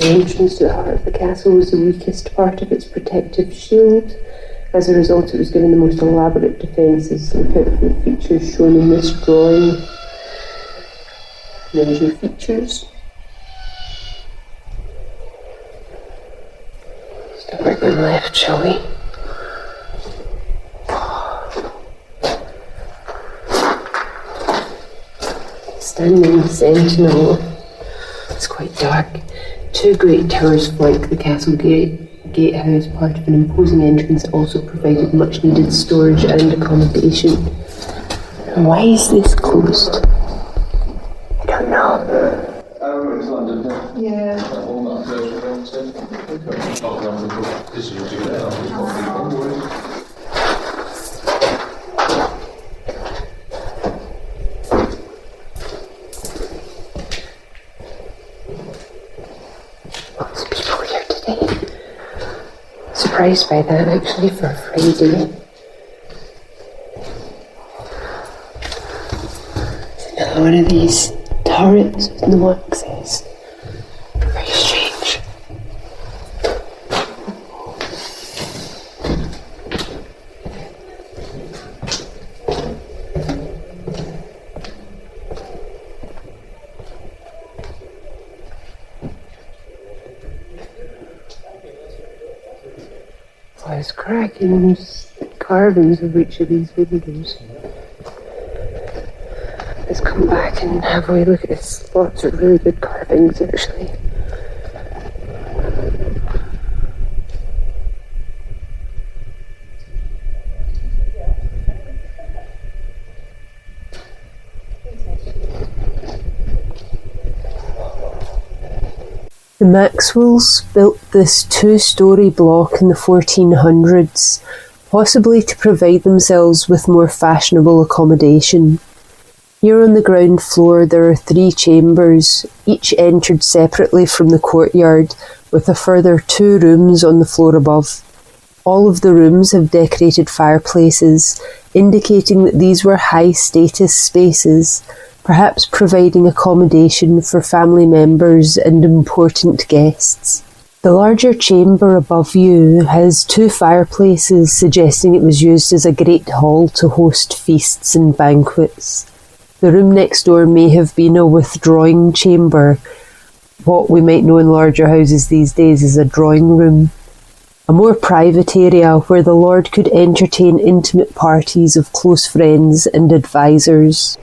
The entrance to the heart of the castle was the weakest part of its protective shield. As a result, it was given the most elaborate defences. Look out for the features shown in this drawing. There's your features. Start going left, shall we? Standing sentinel. It's quite dark. Two great towers flank the castle gatehouse, part of an imposing entrance that also provided much needed storage and accommodation. And why is this closed? I don't know. Oh, it's London. Yeah. Lots of people here today. Surprised by that, actually, for a Friday. Another one of these turrets with no access. Very strange. There's cracking carvings of each of these windows. Let's come back and have a wee look at this. Lots of really good carvings, actually. The Maxwells built this two-storey block in the 1400s, possibly to provide themselves with more fashionable accommodation. Here on the ground floor there are 3 chambers, each entered separately from the courtyard, with a further 2 rooms on the floor above. All of the rooms have decorated fireplaces, indicating that these were high-status spaces, perhaps providing accommodation for family members and important guests. The larger chamber above you has 2 fireplaces, suggesting it was used as a great hall to host feasts and banquets. The room next door may have been a withdrawing chamber, what we might know in larger houses these days as a drawing room. A more private area where the Lord could entertain intimate parties of close friends and advisors.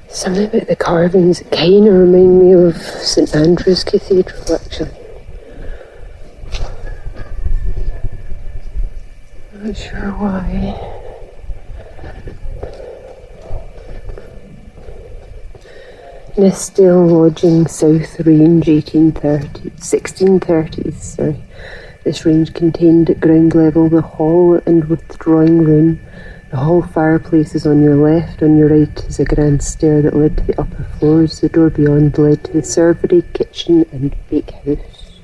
Something about the carvings kind of remind me of St Andrew's Cathedral, actually. Not sure why. Greysteil Lodging, South Range, 1630s. This range contained at ground level the hall and withdrawing room. The hall fireplace is on your left. On your right is a grand stair that led to the upper floors. The door beyond led to the servery, kitchen and bakehouse.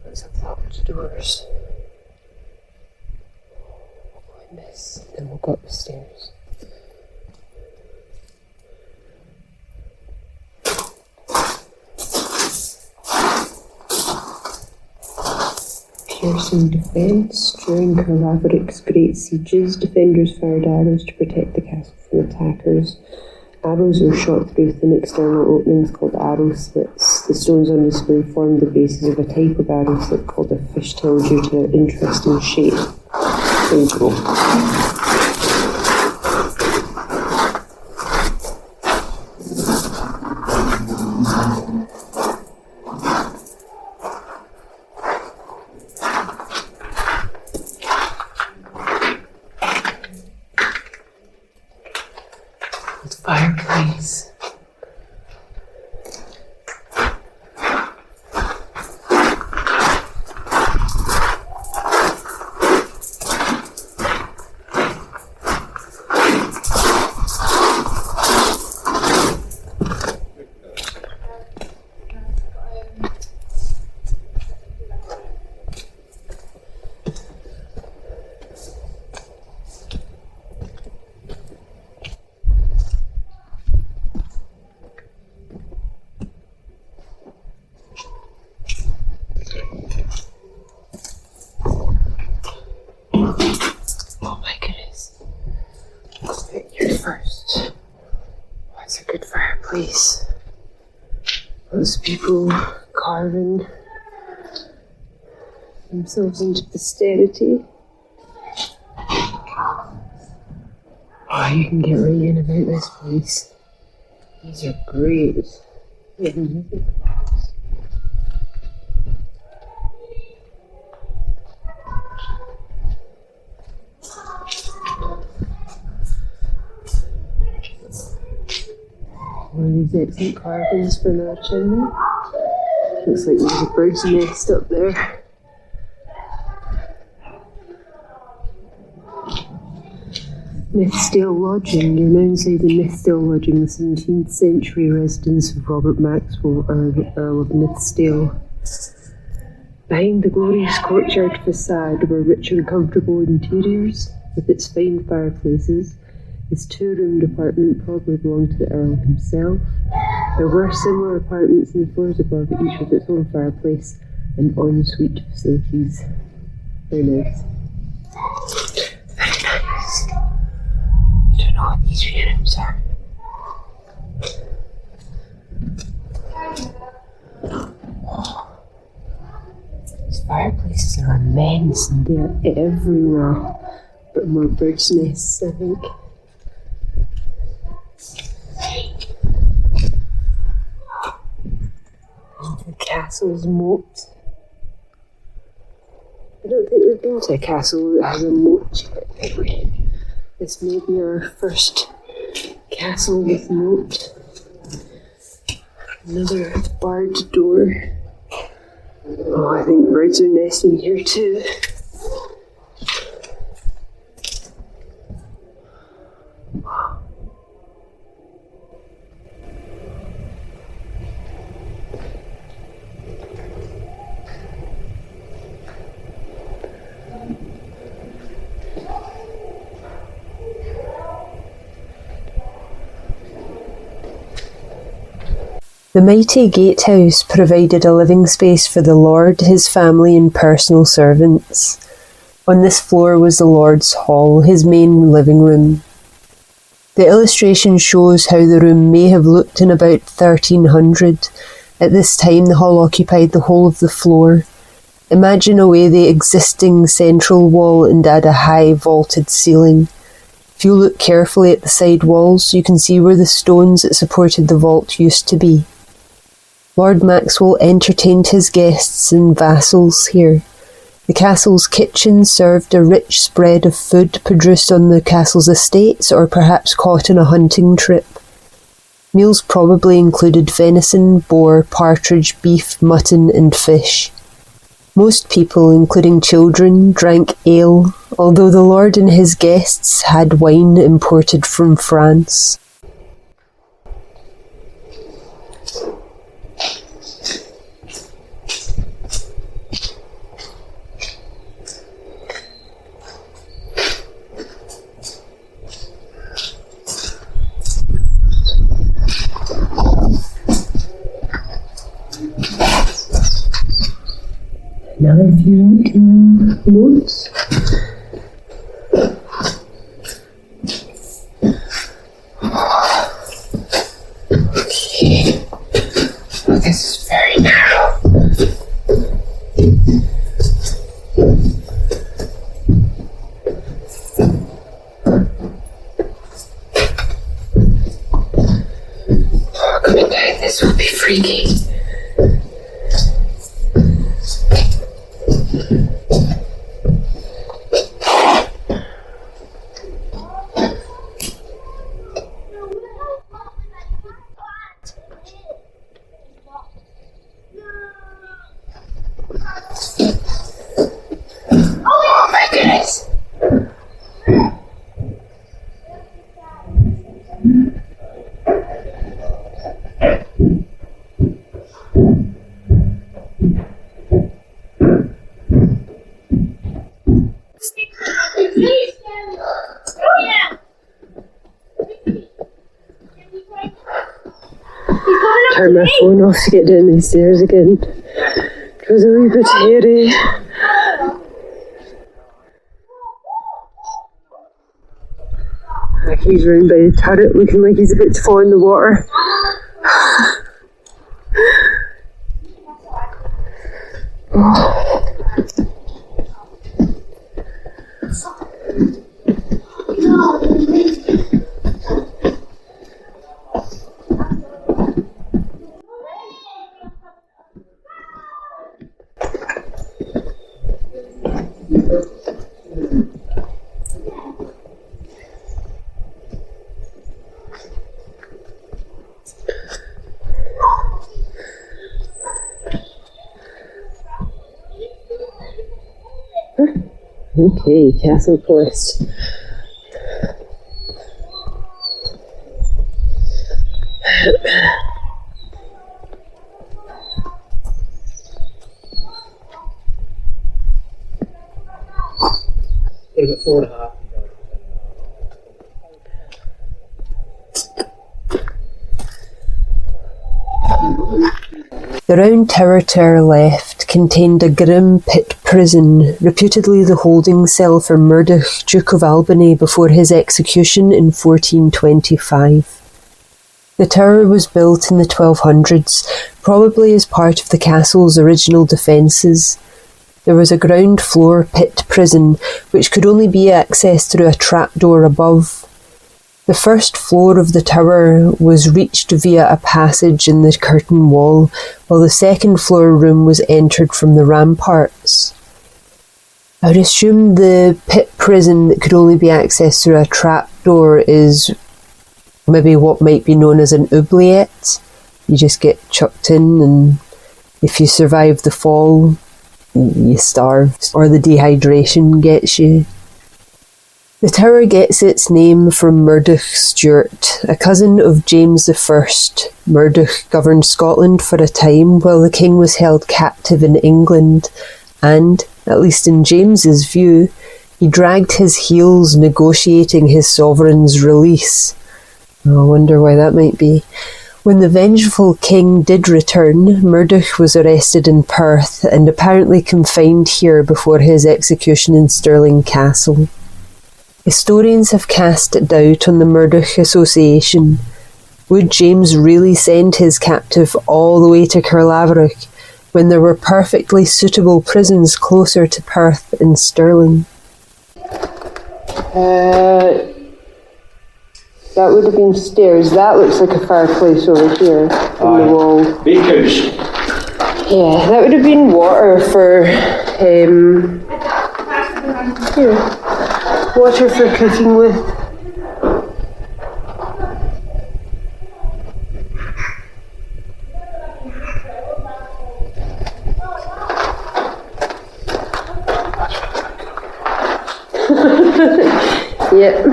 Lots of locked doors. We'll go in this, then we'll go up the stairs. Piercing defence. During Caerlaverock's great sieges, defenders fired arrows to protect the castle from attackers. Arrows were shot through thin external openings called arrow slits. The stones on display formed the basis of a type of arrow slit called a fishtail due to their interesting shape. There you go. Fireplace. first. What's a good fireplace? Lots of people carving themselves into posterity. Oh, you can get right in about this place. These are great. One of these excellent carvings for another chimney. Looks like there's a bird's nest up there. Nithsdale Lodging. You're now inside the Nithsdale Lodging, the 17th century residence of Robert Maxwell, Earl of Nithsdale. Behind the glorious courtyard facade were rich and comfortable interiors, with its fine fireplaces. His two-roomed apartment probably belonged to the Earl himself. There were similar apartments in the floors above, each with its own fireplace and ensuite facilities. Very nice. Very nice. I don't know what these rooms are. Oh. These fireplaces are immense and they are everywhere. But more birds' nests, I think. The castle's moat. I don't think we've been to a castle that has a moat yet. This may be our first castle with moat. Another barred door. Oh, I think birds are nesting here too. The mighty gatehouse provided a living space for the Lord, his family and personal servants. On this floor was the Lord's hall, his main living room. The illustration shows how the room may have looked in about 1300. At this time the hall occupied the whole of the floor. Imagine away the existing central wall and add a high vaulted ceiling. If you look carefully at the side walls, you can see where the stones that supported the vault used to be. Lord Maxwell entertained his guests and vassals here. The castle's kitchen served a rich spread of food produced on the castle's estates or perhaps caught on a hunting trip. Meals probably included venison, boar, partridge, beef, mutton and fish. Most people, including children, drank ale, although the Lord and his guests had wine imported from France. Another view in moats. Okay. This is very narrow. Oh, coming down this will be freaky. Oh my goodness. Turn my phone off to get down these stairs again. It was a wee bit hairy. Like he's round by the turret looking like he's about to fall in the water. Okay, Castle Quest. What about 4.5? The round tower to our left contained a grim pit prison, reputedly the holding cell for Murdoch, Duke of Albany, before his execution in 1425. The tower was built in the 1200s, probably as part of the castle's original defences. There was a ground floor pit prison, which could only be accessed through a trapdoor above. The first floor of the tower was reached via a passage in the curtain wall, while the second floor room was entered from the ramparts. I would assume the pit prison that could only be accessed through a trapdoor is maybe what might be known as an oubliette. You just get chucked in, and if you survive the fall, you starve, or the dehydration gets you. The tower gets its name from Murdoch Stewart, a cousin of James I. Murdoch governed Scotland for a time while the king was held captive in England, and, at least in James's view, he dragged his heels negotiating his sovereign's release. I wonder why that might be. When the vengeful king did return, Murdoch was arrested in Perth and apparently confined here before his execution in Stirling Castle. Historians have cast doubt on the Murdoch Association. Would James really send his captive all the way to Caerlaverock when there were perfectly suitable prisons closer to Perth and Stirling? That would have been stairs. That looks like a fireplace over here on the wall. Bakers. Yeah, that would have been water for water for cooking with. Yep.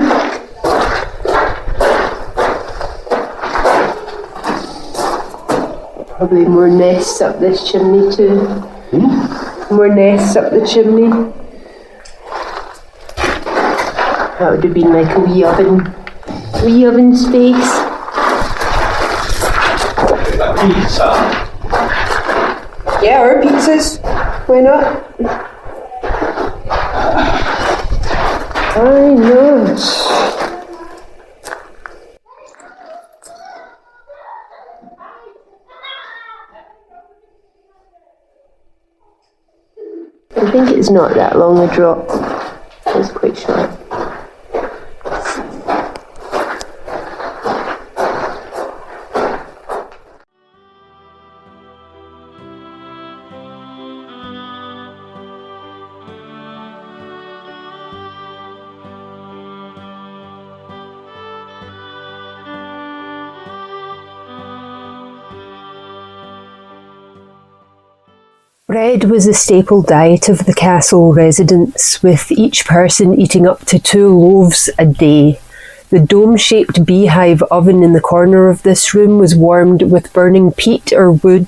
Probably more nests up this chimney too. More nests up the chimney. That would have been like a wee oven space. Pizza. Yeah, or pizzas. Why not? Why not? I think it's not that long a drop. It's quite short. Bread was a staple diet of the castle residents, with each person eating up to 2 loaves a day. The dome-shaped beehive oven in the corner of this room was warmed with burning peat or wood.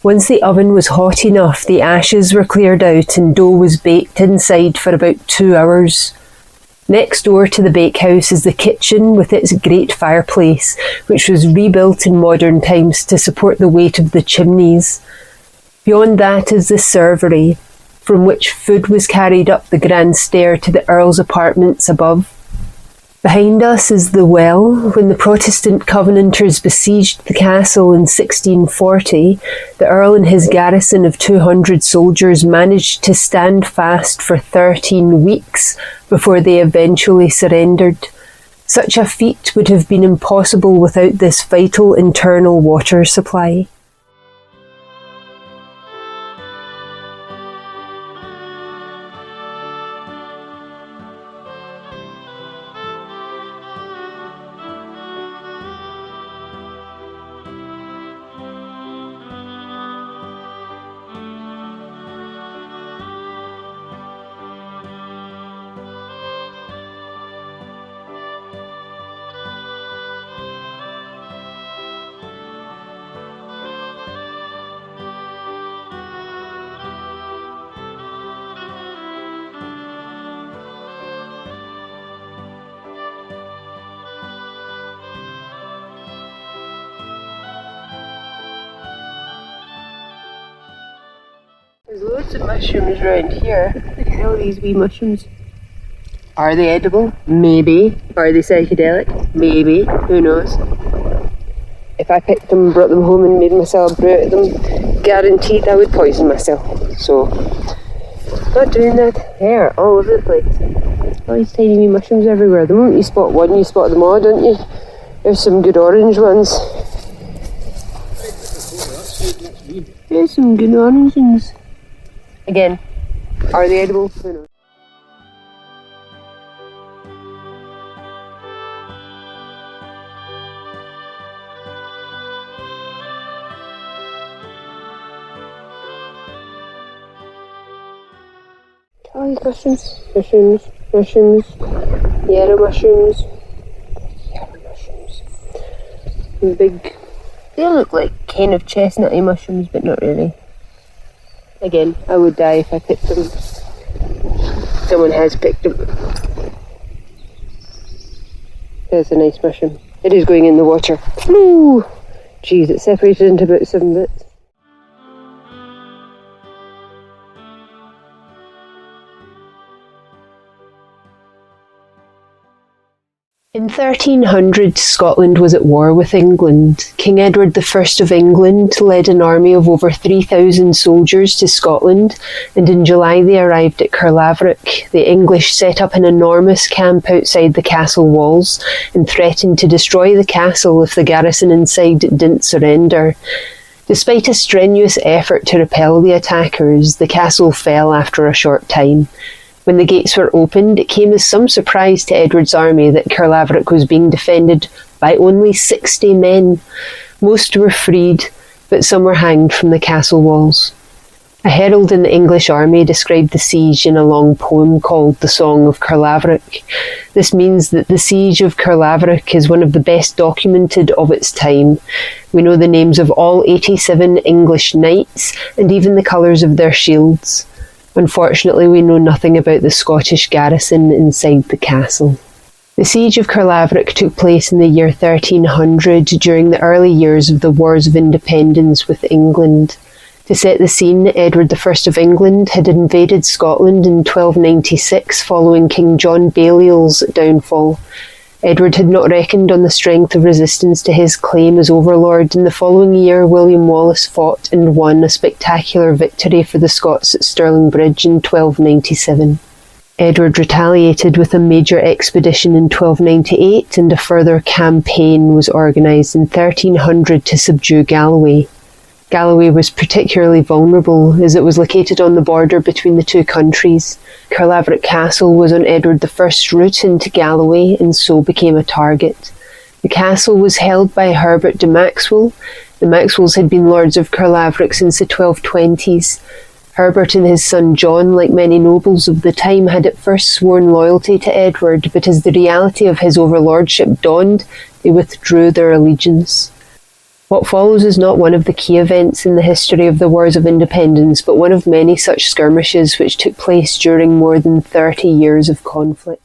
Once the oven was hot enough, the ashes were cleared out and dough was baked inside for about 2 hours. Next door to the bakehouse is the kitchen with its great fireplace, which was rebuilt in modern times to support the weight of the chimneys. Beyond that is the servery, from which food was carried up the grand stair to the Earl's apartments above. Behind us is the well. When the Protestant Covenanters besieged the castle in 1640, the Earl and his garrison of 200 soldiers managed to stand fast for 13 weeks before they eventually surrendered. Such a feat would have been impossible without this vital internal water supply. There's loads of mushrooms around here. Look at all these wee mushrooms. Are they edible? Maybe. Are they psychedelic? Maybe. Who knows? If I picked them, brought them home and made myself a brew out of them, guaranteed I would poison myself. So, not doing that. They're all over the place. All these tiny wee mushrooms everywhere. The moment you spot one, you spot them all, don't you? There's some good orange ones. There's some good orange ones. Again, are they edible? Who knows? All these mushrooms, mushrooms, yellow mushrooms, and big. They look like kind of chestnutty mushrooms, but not really. Again, I would die if I picked them. Someone has picked them. There's a nice mushroom. It is going in the water. Ooh! Jeez, it's separated into about 7 bits. In 1300, Scotland was at war with England. King Edward I of England led an army of over 3,000 soldiers to Scotland, and in July they arrived at Caerlaverock. The English set up an enormous camp outside the castle walls and threatened to destroy the castle if the garrison inside didn't surrender. Despite a strenuous effort to repel the attackers, the castle fell after a short time. When the gates were opened, it came as some surprise to Edward's army that Caerlaverock was being defended by only 60 men. Most were freed, but some were hanged from the castle walls. A herald in the English army described the siege in a long poem called The Song of Caerlaverock. This means that the siege of Caerlaverock is one of the best documented of its time. We know the names of all 87 English knights and even the colours of their shields. Unfortunately, we know nothing about the Scottish garrison inside the castle. The siege of Caerlaverock took place in the year 1300 during the early years of the Wars of Independence with England. To set the scene, Edward I of England had invaded Scotland in 1296 following King John Balliol's downfall. Edward had not reckoned on the strength of resistance to his claim as overlord, and the following year William Wallace fought and won a spectacular victory for the Scots at Stirling Bridge in 1297. Edward retaliated with a major expedition in 1298, and a further campaign was organised in 1300 to subdue Galloway. Galloway was particularly vulnerable as it was located on the border between the two countries. Caerlaverock Castle was on Edward I's route into Galloway and so became a target. The castle was held by Herbert de Maxwell. The Maxwells had been lords of Caerlaverock since the 1220s. Herbert and his son John, like many nobles of the time, had at first sworn loyalty to Edward, but as the reality of his overlordship dawned, they withdrew their allegiance. What follows is not one of the key events in the history of the Wars of Independence, but one of many such skirmishes which took place during more than 30 years of conflict.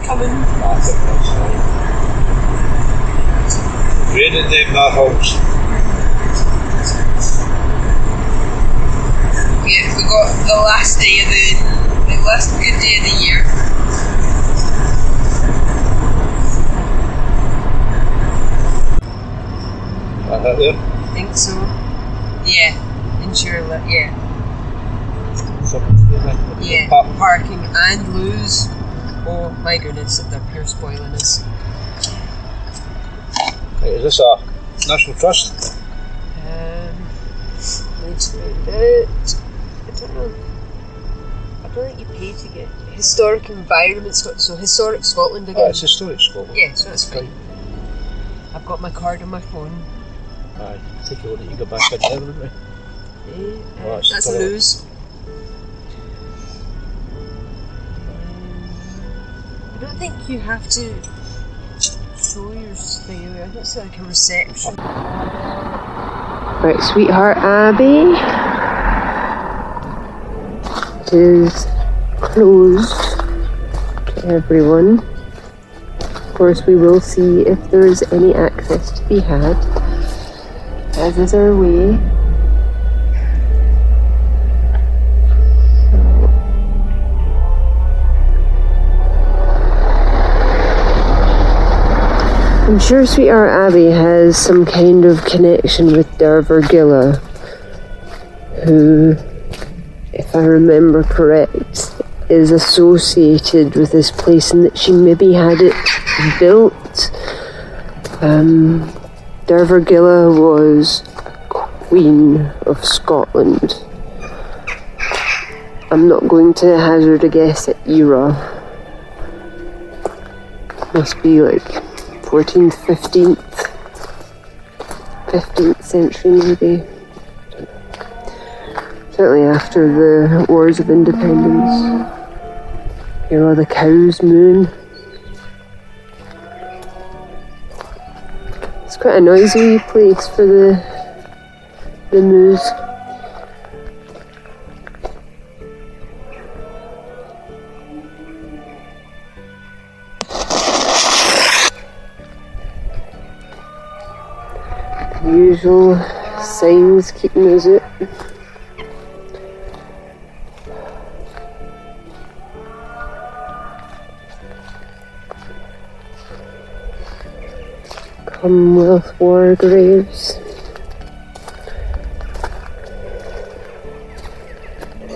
coming. I think that's right. Raining them that house. Yeah, we got the last day of the last good day of the year. That there? I think so. Yeah, in Charlotte, yeah. Yeah, parking and lose. Oh my goodness, if they're pure spoiling us. Right, is this a National Trust? Let's find out. I don't know. I don't think you pay to get historic environment. So historic Scotland again. It's historic Scotland. Yeah, so that's fine. I've got my card on my phone. Aye, take a look at you go back in there, wouldn't we? Yeah, that's a lose. I don't think you have to show your thing. I think it's like a reception. Right, Sweetheart Abbey is closed to everyone. Of course, we will see if there is any access to be had, as is our way. I'm sure Sweetheart Abbey has some kind of connection with Caerlaverock, who, if I remember correct, is associated with this place and that she maybe had it built. Caerlaverock was Queen of Scotland. I'm not going to hazard a guess at era. Must be like 14th, 15th century maybe. Certainly after the Wars of Independence. Here are the cows mooing. It's quite a noisy place for the moos. Usual signs keeping us out. Commonwealth War graves.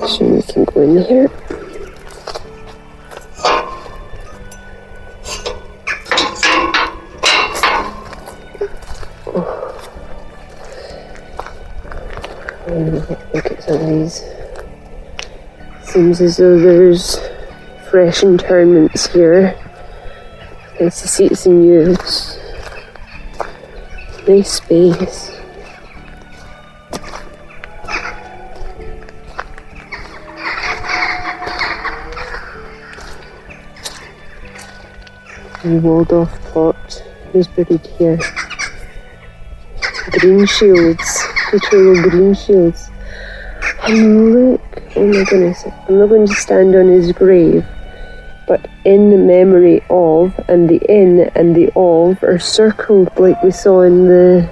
So we can go in here. Look at some of these. Seems as though there's fresh interments here. Nice to see it's in use. Nice space. The walled off plot is buried here. Green shields. Literal green shields. And look, oh my goodness, I'm not going to stand on his grave, but in memory of, and the in and the of are circled like we saw in the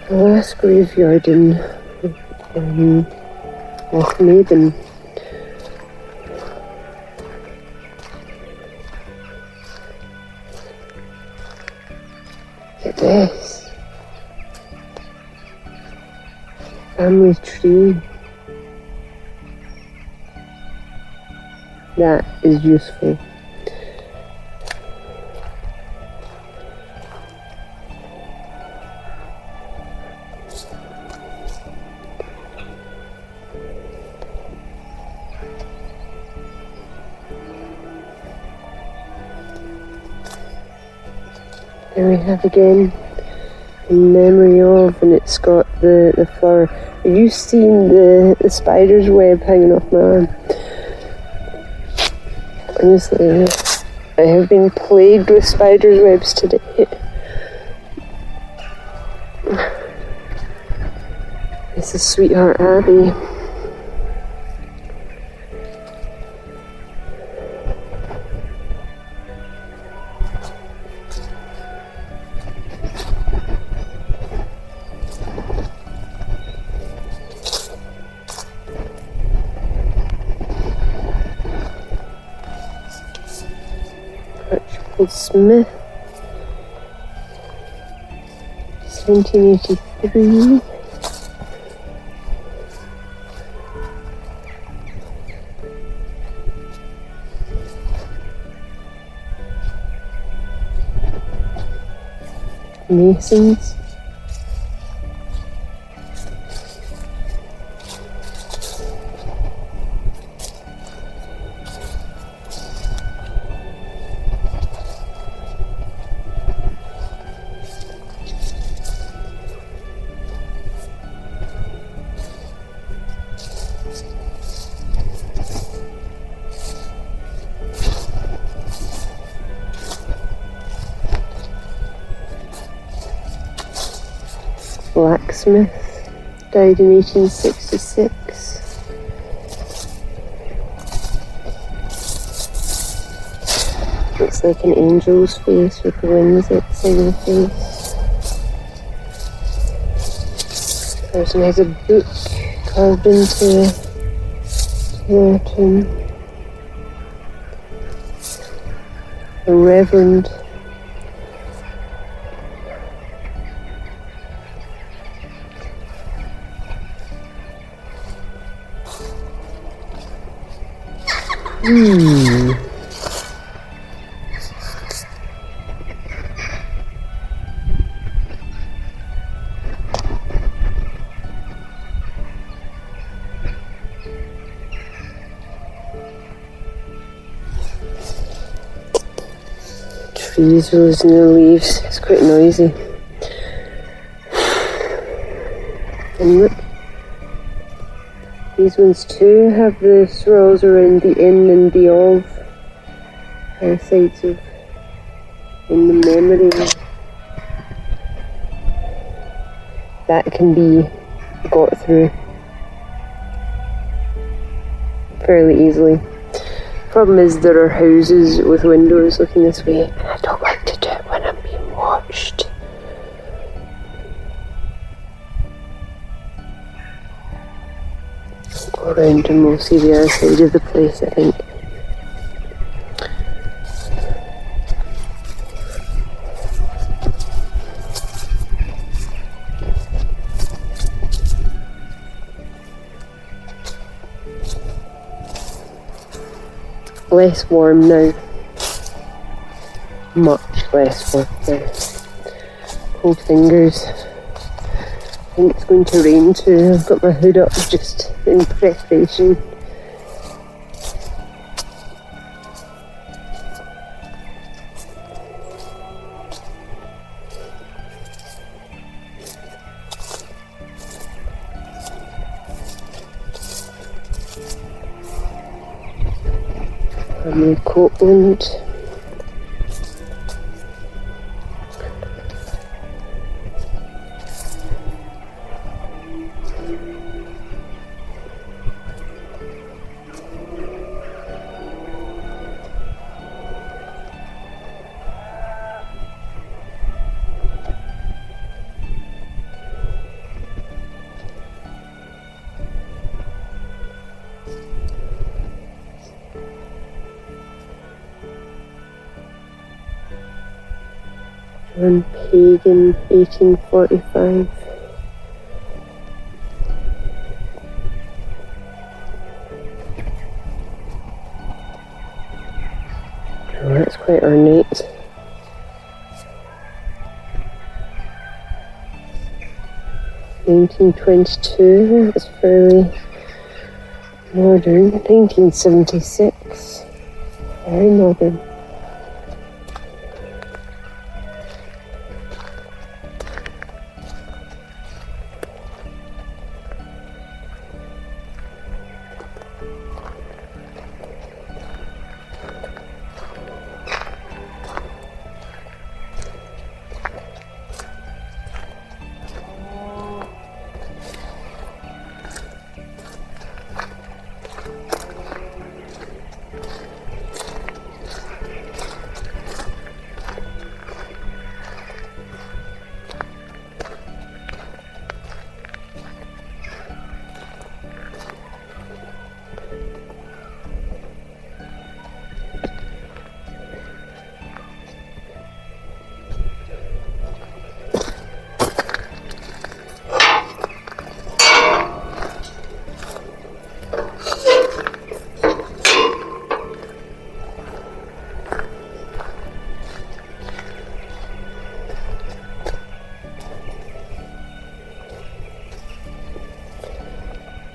last graveyard in Loch Maben. Look at this. Family tree. That is useful. There we have again, in memory of, and it's got the flower. Have you seen the spider's web hanging off my arm? Honestly, I have been plagued with spider's webs today. This is Sweetheart Abbey. called Smith, 1783. Masons. Blacksmith, died in 1866. Looks like an angel's face with the wings outside of the face. Person has a book carved into their tomb. A reverend. Trees losing their leaves. It's quite noisy. And look, these ones too have the swirls around the in and the of sides of in the memory. That can be got through fairly easily. Problem is there are houses with windows looking this way, and I don't like to do it when I'm being watched. Go around and we'll see the other side of the place, I think. Less warm now. Much less warm now. Cold fingers. I think it's going to rain too. I've got my hood up just in preparation. I'm in Copeland. John Pagan, 1845. Oh, that's quite ornate. (1922), that's fairly modern. 1976, very modern.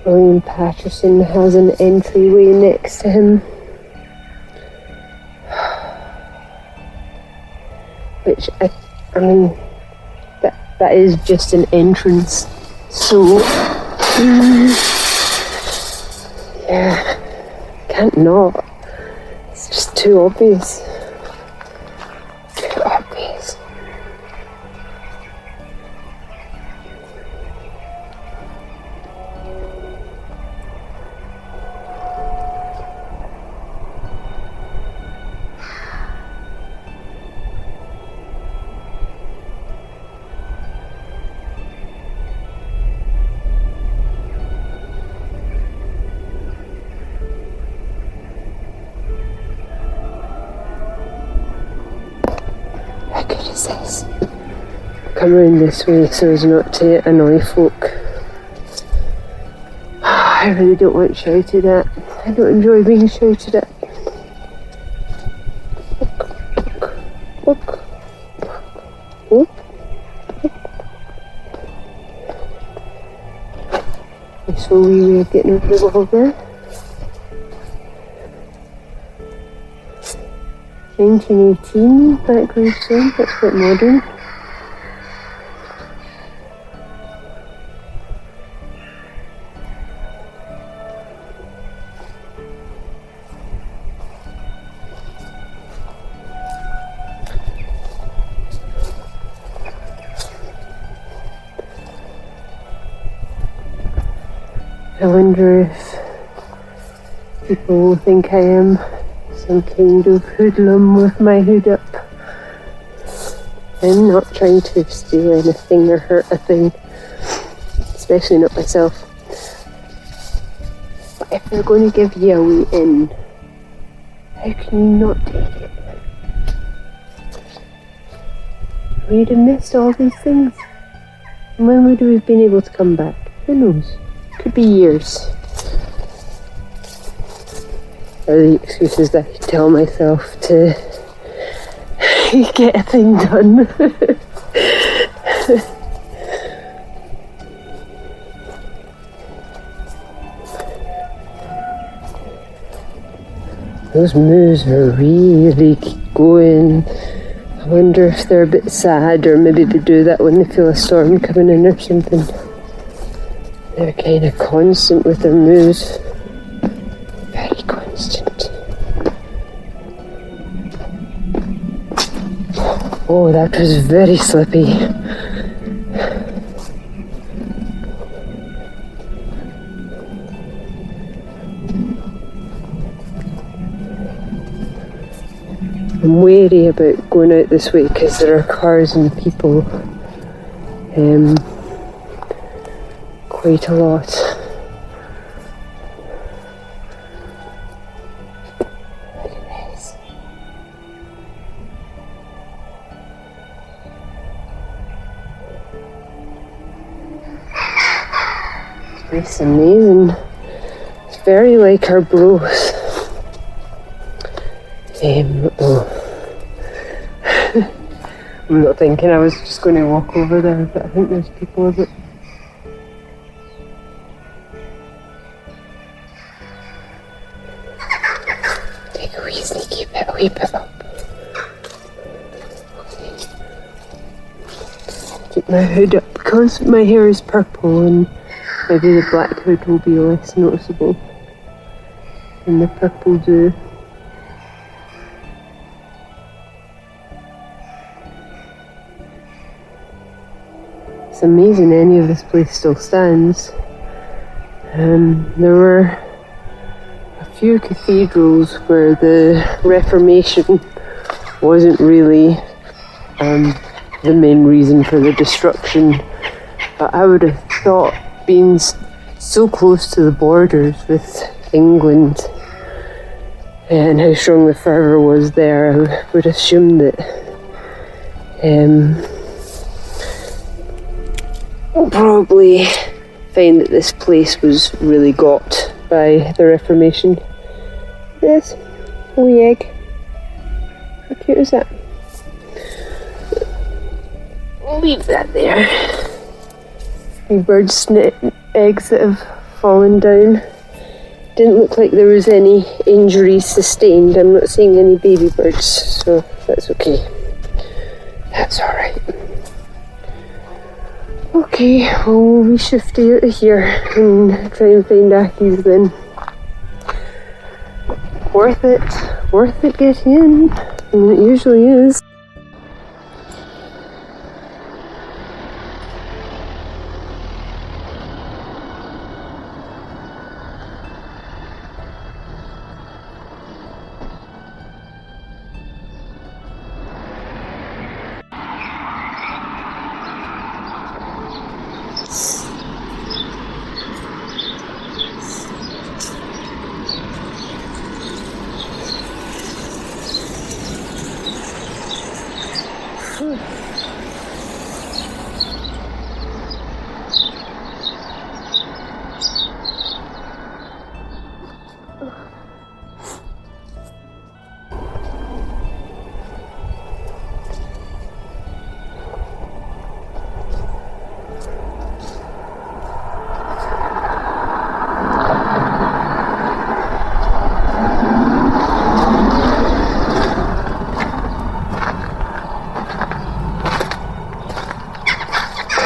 William Patterson has an entryway next to him, which I mean that is just an entrance, so yeah, can't not. It's just too obvious. Too obvious. How good is this? Come round this way so as not to annoy folk. I really don't want shouted at. I don't enjoy being shouted at. Look. Look. This wee way of getting over the wall there. 1918 back Greysteil, that's quite modern. I wonder if people will think I am some kind of hoodlum with my hood up. I'm not trying to steal anything or hurt a thing, especially not myself. But if they're going to give you a wee in, how can you not take it? We'd have missed all these things. And when would we have been able to come back? Who knows? Could be years. Are the excuses that I tell myself to get a thing done. Those moos are really going. I wonder if they're a bit sad, or maybe they do that when they feel a storm coming in or something. They're kind of constant with their moos. Very constant. Oh, that was very slippy. I'm wary about going out this way because there are cars and people quite a lot. Look at this. It's amazing. It's very like our bros. I'm not thinking I was just going to walk over there, but I think there's people a bit. Take a wee sneaky bit, a wee bit up. Keep my hood up because my hair is purple and maybe the black hood will be less noticeable than the purple do. It's amazing any of this place still stands. There were a few cathedrals where the Reformation wasn't really the main reason for the destruction, but I would have thought, being so close to the borders with England and how strong the fervour was there, I would assume that we'll probably find that this place was really got by the Reformation. This wee egg. How cute is that? We'll leave that there. Wee birds' eggs that have fallen down. Didn't look like there was any injuries sustained. I'm not seeing any baby birds, so that's okay. That's alright. Okay, well, we'll be shifty out of here and try and find Aki's then. Worth it getting in. I mean, it usually is.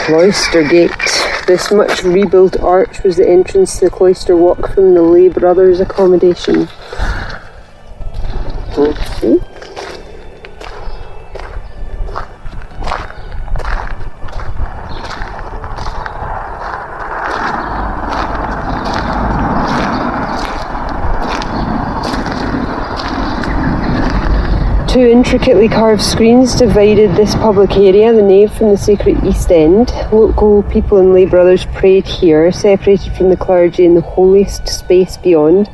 Cloister Gate. This much rebuilt arch was the entrance to the cloister walk from the lay brothers' accommodation. Okay. Two intricately carved screens divided this public area, the nave from the sacred east end. Local people and lay brothers prayed here, separated from the clergy in the holiest space beyond.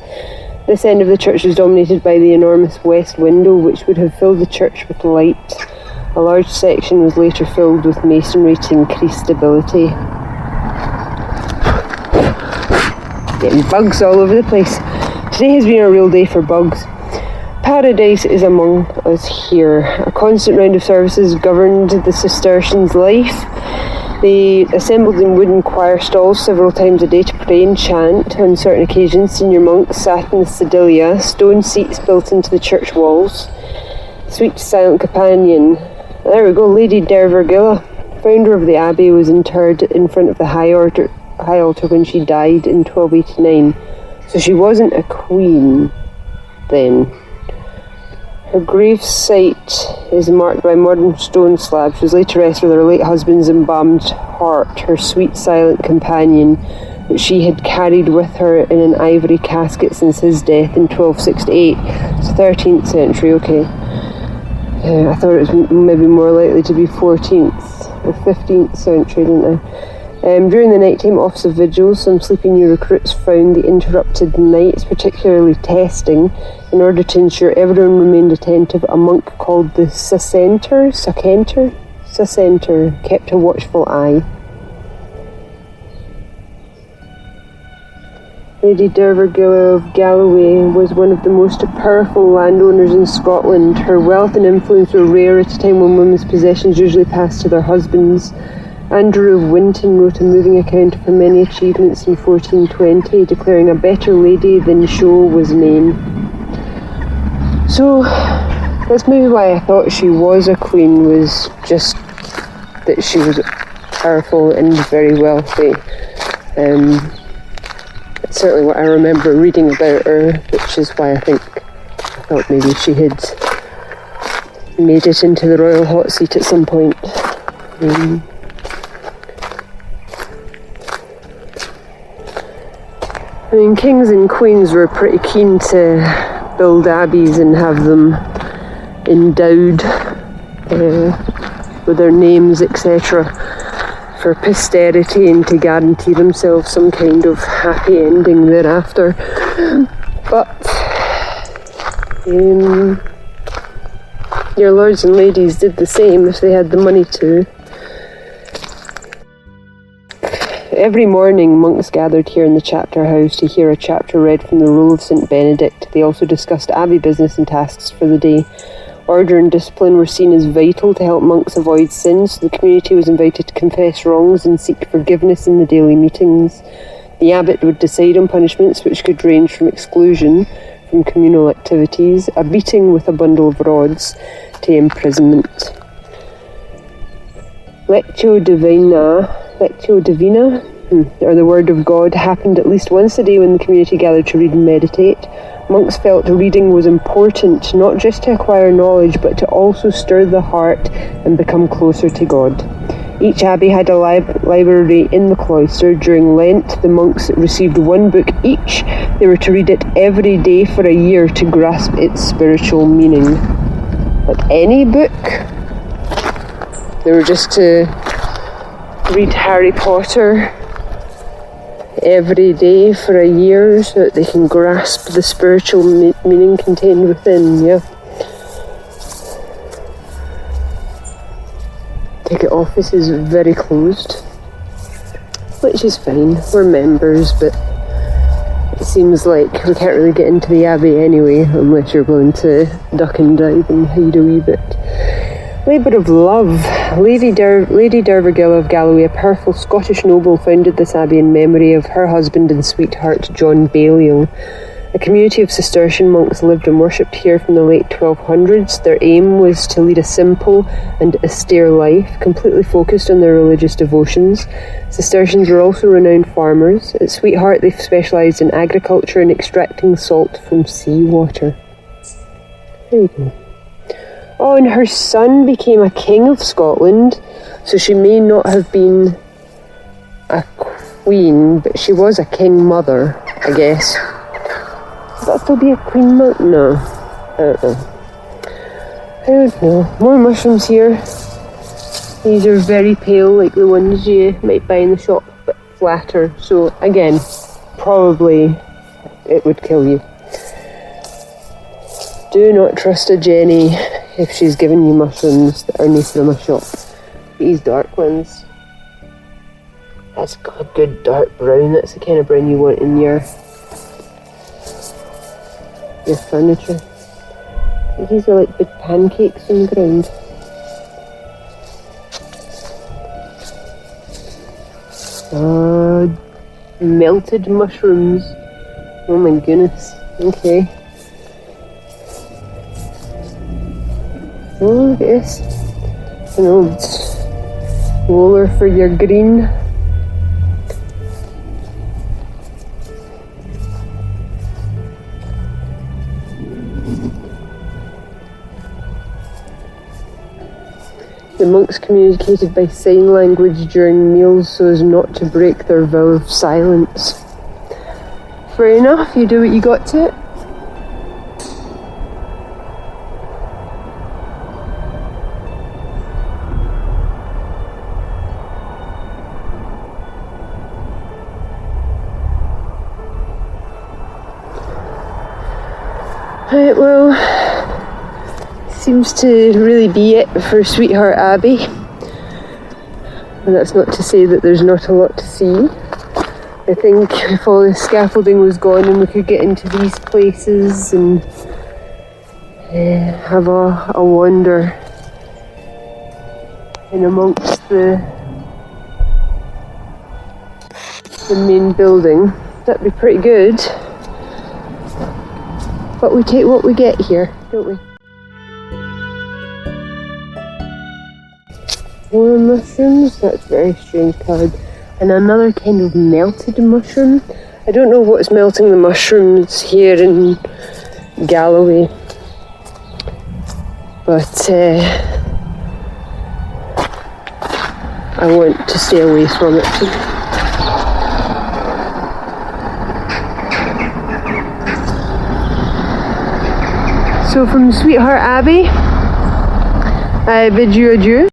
This end of the church was dominated by the enormous west window, which would have filled the church with light. A large section was later filled with masonry to increase stability. Getting bugs all over the place. Today has been a real day for bugs. Paradise is among us here. A constant round of services governed the Cistercians' life. They assembled in wooden choir stalls several times a day to pray and chant. On certain occasions, senior monks sat in the sedilia, stone seats built into the church walls. Sweet silent companion. There we go, Lady Dervergilla, founder of the Abbey, was interred in front of the high altar when she died in 1289. So she wasn't a queen then. Her grave site is marked by modern stone slabs. She was laid to rest with her late husband's embalmed heart, her sweet silent companion, which she had carried with her in an ivory casket since his death in 1268. It's 13th century, okay. I thought it was maybe more likely to be 14th or 15th century, didn't I? During the nighttime office of vigils, some sleepy new recruits found the interrupted nights particularly testing. In order to ensure everyone remained attentive, a monk called the Succenter kept a watchful eye. Lady Dervergilla of Galloway was one of the most powerful landowners in Scotland. Her wealth and influence were rare at a time when women's possessions usually passed to their husbands. Andrew of Winton wrote a moving account of her many achievements in 1420, declaring a better lady than Show was name. So, that's maybe why I thought she was a queen, was just that she was powerful and very wealthy. That's certainly what I remember reading about her, which is why I thought maybe she had made it into the royal hot seat at some point. I mean, kings and queens were pretty keen to build abbeys and have them endowed with their names, etc., for posterity and to guarantee themselves some kind of happy ending thereafter. But your lords and ladies did the same if they had the money to. Every morning, monks gathered here in the chapter house to hear a chapter read from the Rule of St. Benedict. They also discussed abbey business and tasks for the day. Order and discipline were seen as vital to help monks avoid sins, so the community was invited to confess wrongs and seek forgiveness in the daily meetings. The abbot would decide on punishments, which could range from exclusion from communal activities, a beating with a bundle of rods, to imprisonment. Lectio Divina, or the Word of God, happened at least once a day when the community gathered to read and meditate. Monks felt reading was important, not just to acquire knowledge, but to also stir the heart and become closer to God. Each abbey had a library in the cloister. During Lent, the monks received one book each. They were to read it every day for a year to grasp its spiritual meaning. Like any book, they were just to read Harry Potter every day for a year so that they can grasp the spiritual meaning contained within, yeah. Ticket office is very closed, which is fine. We're members, but it seems like we can't really get into the Abbey anyway unless you're willing to duck and dive and hide a wee bit. Labour of Love. Lady Dervergill of Galloway, a powerful Scottish noble, founded this abbey in memory of her husband and sweetheart John Balliol. A community of Cistercian monks lived and worshipped here from the late 1200s. Their aim was to lead a simple and austere life, completely focused on their religious devotions. Cistercians were also renowned farmers. At Sweetheart, they specialised in agriculture and extracting salt from seawater. There you go. Oh, and her son became a king of Scotland, so she may not have been a queen, but she was a king mother, I guess. Would that still be a queen mother? No. I don't know. More mushrooms here. These are very pale, like the ones you might buy in the shop, but flatter. So, again, probably it would kill you. Do not trust a Jenny if she's given you mushrooms that are made from a shop. These dark ones. That's got a good dark brown. That's the kind of brown you want in your furniture. These are like big pancakes on the ground. Melted mushrooms. Oh my goodness. Okay. Oh, look at this. An old roller for your green. The monks communicated by sign language during meals so as not to break their vow of silence. Fair enough, you do what you got to. Right, well, seems to really be it for Sweetheart Abbey. And that's not to say that there's not a lot to see. I think if all the scaffolding was gone and we could get into these places and have a wander in amongst the main building, that'd be pretty good. But we take what we get here, don't we? More mushrooms, that's a very strange colour. And another kind of melted mushroom. I don't know what's melting the mushrooms here in Galloway. But I want to stay away from it. So from Sweetheart Abbey, I bid you adieu.